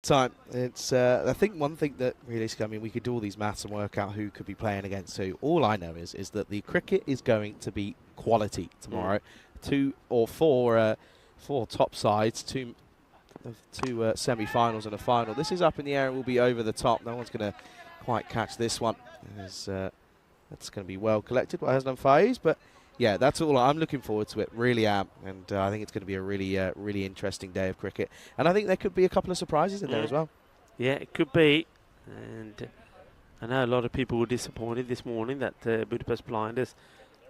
time. It's I think one thing that realistically, I mean, we could do all these maths and work out who could be playing against who. All I know is that the cricket is going to be quality tomorrow. Two or four top sides, two semi-finals and a final. This is up in the air and will be over the top. No one's going to quite catch this one. That's going to be well collected by Hasnan Faiz, but yeah, that's all. I'm looking forward to it, really am, and I think it's going to be a really interesting day of cricket. And I think there could be a couple of surprises in there as well. Yeah, it could be. And I know a lot of people were disappointed this morning that Budapest Blinders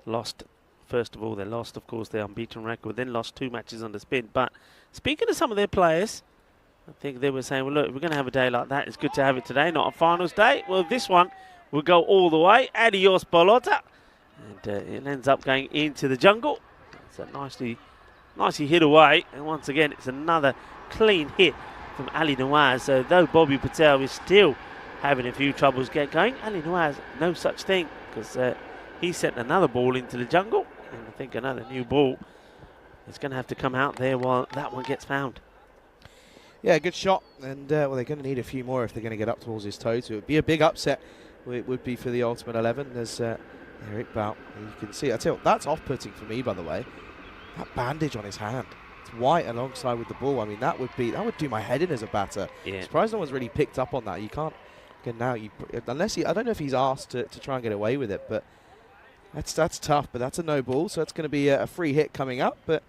lost. First of all, they lost, of course, their unbeaten record, then lost 2 matches under spin. But speaking to some of their players, I think they were saying, well, look, if we're going to have a day like that, it's good to have it today, not a finals day. Well, this one will go all the way. Adios, Bolota. And it ends up going into the jungle. It's a nicely hit away. And once again, it's another clean hit from Ali Nawaz. So though Bobby Patel is still having a few troubles get going, Ali Nawaz, no such thing, because he sent another ball into the jungle. And I think another new ball is going to have to come out there while that one gets found. Yeah, good shot. And, well, they're going to need a few more if they're going to get up towards his total. It would be a big upset. It would be for the Ultimate 11. There's Eric Bout. You can see. I tell you, that's off-putting for me, by the way. That bandage on his hand. It's white alongside with the ball. I mean, that would do my head in as a batter. Yeah. Surprised no one's really picked up on that. You can't. Again, now, unless I don't know if he's asked to try and get away with it, but that's tough. But that's a no ball, so it's going to be a free hit coming up. But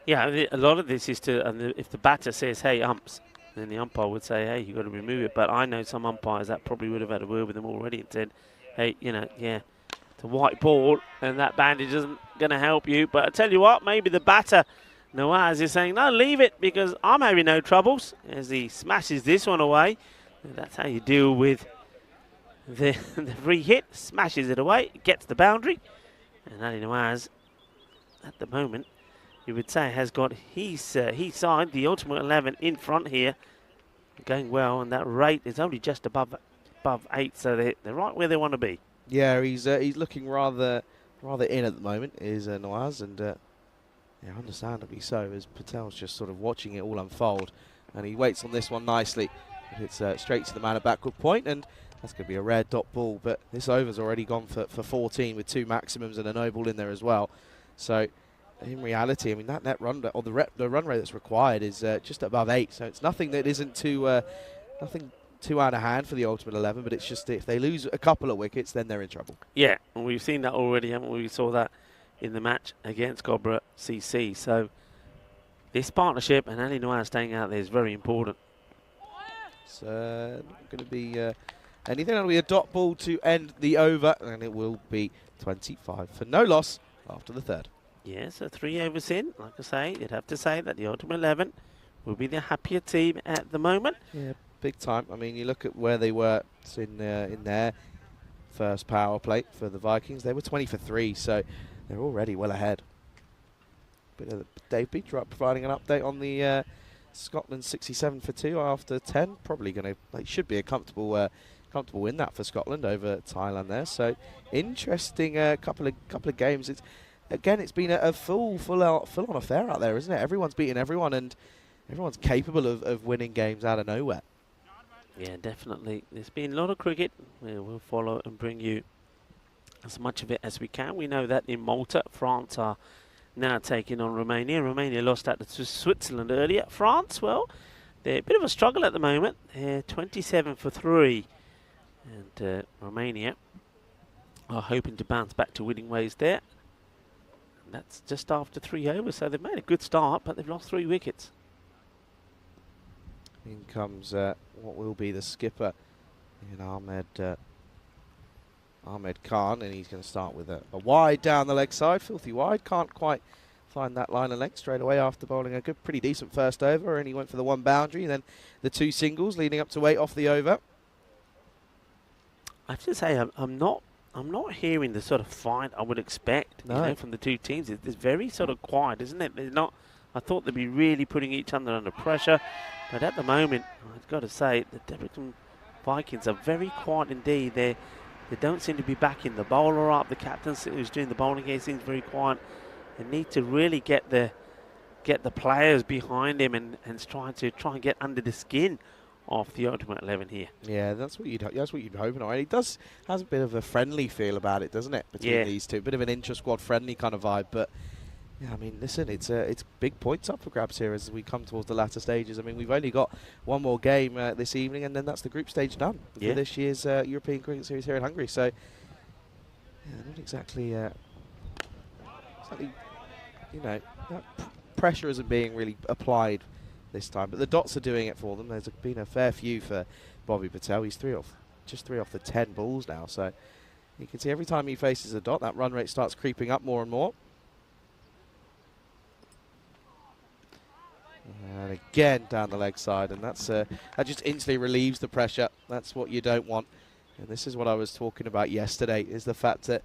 yeah, a lot of this is if the batter says, hey, umps, then the umpire would say, hey, you've got to remove it. But I know some umpires that probably would have had a word with them already and said, hey, yeah, it's a white ball and that bandage isn't going to help you. But I tell you what, maybe the batter, Nawaz, is saying, no, leave it because I'm having no troubles, as he smashes this one away. And that's how you deal with the free hit. Smashes it away, gets the boundary. And Ali Nawaz, at the moment, you would say, has got his side, the Ultimate 11, in front here, going well, and that rate is only just above 8, so they're right where they want to be. yeah, he's looking rather in at the moment, is Nawaz, and yeah, understandably so, as Patel's just sort of watching it all unfold, and he waits on this one nicely. It's straight to the man at backward point, and that's going to be a rare dot ball, but this over's already gone for 14 with 2 maximums and a no ball in there as well. So in reality, I mean, that net run, or the run rate that's required is just above 8, so it's nothing that isn't nothing too out of hand for the Ultimate 11, but it's just if they lose a couple of wickets, then they're in trouble. Yeah, and we've seen that already, haven't we? We saw that in the match against Cobra CC. So this partnership and Ali Nawaz staying out there is very important. It's not going to be anything. It'll be a dot ball to end the over, and it will be 25 for no loss after the third. Yeah, so 3 overs in. Like I say, you'd have to say that the Ultimate 11 will be the happier team at the moment. Yeah, big time. I mean, you look at where they were in their first power play for the Vikings. They were 20 for 3, so they're already well ahead. But Dave Beach providing an update on the Scotland 67 for 2 after 10. Probably going to, should be a comfortable win that for Scotland over Thailand there. So interesting couple of games. It's been a full-on affair out there, isn't it? Everyone's beating everyone, and everyone's capable of winning games out of nowhere. Yeah, definitely. There's been a lot of cricket. We'll follow and bring you as much of it as we can. We know that in Malta, France are now taking on Romania. Romania lost out to Switzerland earlier. France, well, they're a bit of a struggle at the moment. They're 27 for 3. And Romania are hoping to bounce back to winning ways there. And that's just after 3 overs, so they've made a good start, but they've lost 3 wickets. In comes what will be the skipper in Ahmed Khan, and he's going to start with a wide down the leg side, filthy wide. Can't quite find that line of length straight away after bowling a pretty decent first over, and he went for the 1 boundary, then the 2 singles leading up to 8 off the over. I have to say, I'm not hearing the sort of fight I would expect from the 2 teams. It's very sort of quiet, isn't it? They're not. I thought they'd be really putting each other under pressure, but at the moment, I've got to say, the Debrecen Vikings are very quiet indeed. They don't seem to be backing the bowler up. The captain who's doing the bowling here seems very quiet. They need to really get the get the players behind him and try and get under the skin of the Ultimate 11 here. Yeah, that's what you'd be hoping on. It has a bit of a friendly feel about it, doesn't it? Between these two, bit of an intra-squad friendly kind of vibe. But yeah, I mean, listen, it's big points up for grabs here as we come towards the latter stages. I mean, we've only got one more game this evening, and then that's the group stage done for this year's European Cricket Series here in Hungary. So yeah, not exactly, you know, that pressure isn't being really applied this time, but the dots are doing it for them. There's been a fair few for Bobby Patel. He's just three off the 10 balls now, so you can see every time he faces a dot, that run rate starts creeping up more and more. And again down the leg side, and that's that just instantly relieves the pressure. That's what you don't want, and this is what I was talking about yesterday, is the fact that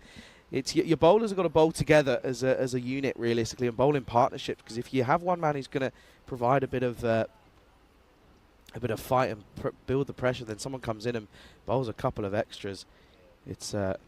it's your bowlers have got to bowl together as a unit realistically, and bowl in partnership, because if you have one man who's going to provide a bit of fight and build the pressure, then someone comes in and bowls a couple of extras, it's not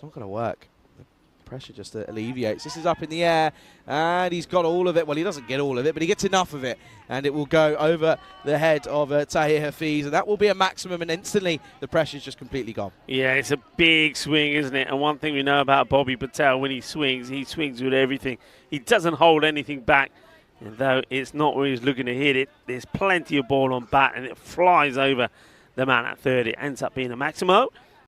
going to work. The pressure just alleviates. This is up in the air, and he's got all of it. Well, he doesn't get all of it, but he gets enough of it, and it will go over the head of Tahir Hafiz, and that will be a maximum, and instantly the pressure's just completely gone. Yeah, it's a big swing, isn't it? And one thing we know about Bobby Patel, when he swings with everything. He doesn't hold anything back. And though it's not where he's looking to hit it, there's plenty of ball on bat, and it flies over the man at third. It ends up being a Maximo.